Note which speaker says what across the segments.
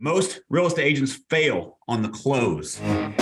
Speaker 1: Most real estate agents fail on the close. You're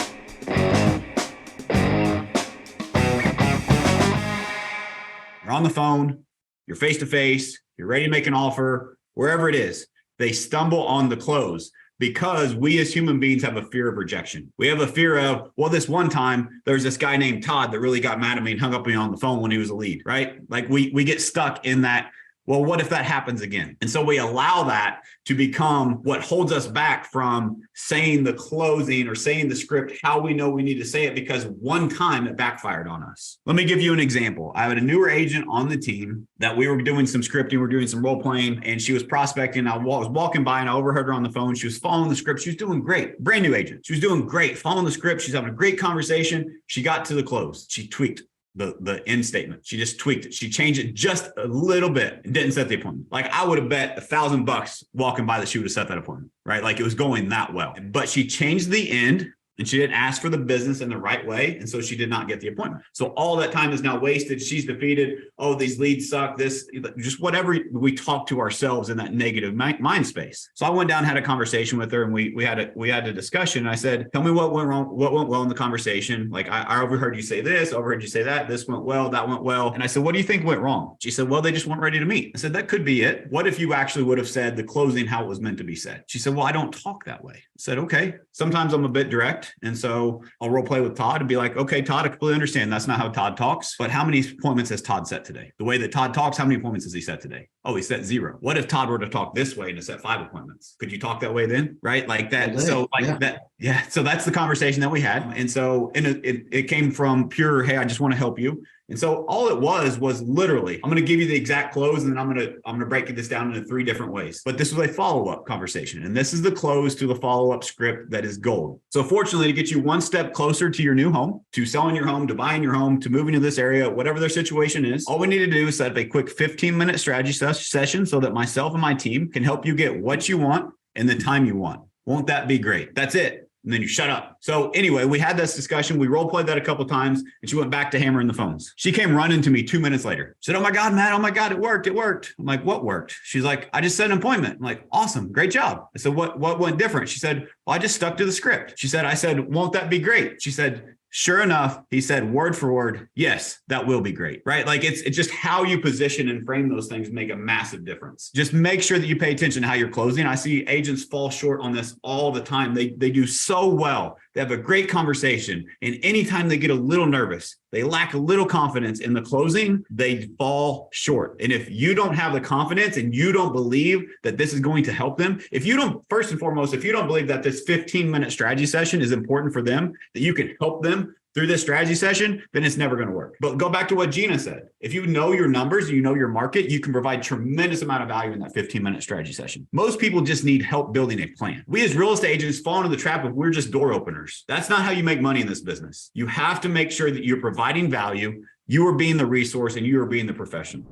Speaker 1: on the phone, you're face-to-face, you're ready to make an offer, wherever it is. They stumble on the close because we as human beings have a fear of rejection. We have a fear of, well, this one time, there's this guy named Todd that really got mad at me and hung up on me on the phone when he was a lead, right? Like we get stuck in that. Well, what if that happens again? And so we allow that to become what holds us back from saying the closing or saying the script how we know we need to say it, because one time it backfired on us. Let me give you an example. I had a newer agent on the team that we were doing some scripting, we're doing some role playing, and she was prospecting. I was walking by and I overheard her on the phone. She was following the script. She was doing great. Brand new agent. She was doing great, following the script. She's having a great conversation. She got to the close. She tweaked the end statement. She just tweaked it. She changed it just a little bit and didn't set the appointment. Like I would have bet $1,000 walking by that she would have set that appointment, right? Like it was going that well, but she changed the end and she didn't ask for the business in the right way. And so she did not get the appointment. So all that time is now wasted. She's defeated. Oh, these leads suck. This, just whatever we talk to ourselves in that negative mind space. So I went down, had a conversation with her, and we had a discussion. And I said, tell me what went wrong, what went well in the conversation. Like I overheard you say this, overheard you say that, this went well, that went well. And I said, what do you think went wrong? She said, well, they just weren't ready to meet. I said, that could be it. What if you actually would have said the closing how it was meant to be said? She said, well, I don't talk that way. I said, okay, sometimes I'm a bit direct. And so I'll role play with Todd and be like, okay, Todd, I completely understand. That's not how Todd talks, but how many appointments has Todd set today? The way that Todd talks, how many appointments has he set today? Oh, he set 0. What if Todd were to talk this way and to set 5 appointments? Could you talk that way then? Right? Like that. So like that. Yeah. So that's the conversation that we had. And so it came from pure, hey, I just want to help you. And so all it was literally, I'm going to give you the exact close, and then I'm going to break this down into 3 different ways. But this was a follow-up conversation. And this is the close to the follow-up script that is gold. So fortunately, to get you one step closer to your new home, to selling your home, to buying your home, to moving to this area, whatever their situation is, all we need to do is set up a quick 15-minute strategy session so that myself and my team can help you get what you want in the time you want. Won't that be great? That's it. And then you shut up. So anyway, we had this discussion. We role played that a couple of times, and she went back to hammering the phones. She came running to me 2 minutes later. She said, oh my God, Matt, oh my God, it worked. It worked. I'm like, what worked? She's like, I just set an appointment. I'm like, awesome. Great job. I said, what went different? She said, well, I just stuck to the script. She said, I said, won't that be great? She said, sure enough, he said word for word, yes, that will be great, right? Like it's just how you position and frame those things make a massive difference. Just make sure that you pay attention to how you're closing. I see agents fall short on this all the time. They do so well. They have a great conversation. And anytime they get a little nervous, they lack a little confidence in the closing, they fall short. And if you don't have the confidence and you don't believe that this is going to help them, if you don't, first and foremost, if you don't believe that this 15-minute strategy session is important for them, that you can help them through this strategy session, then it's never going to work. But go back to what Gina said. If you know your numbers, you know your market, you can provide tremendous amount of value in that 15-minute strategy session. Most people just need help building a plan. We as real estate agents fall into the trap of we're just door openers. That's not how you make money in this business. You have to make sure that you're providing value, you are being the resource, and you are being the professional.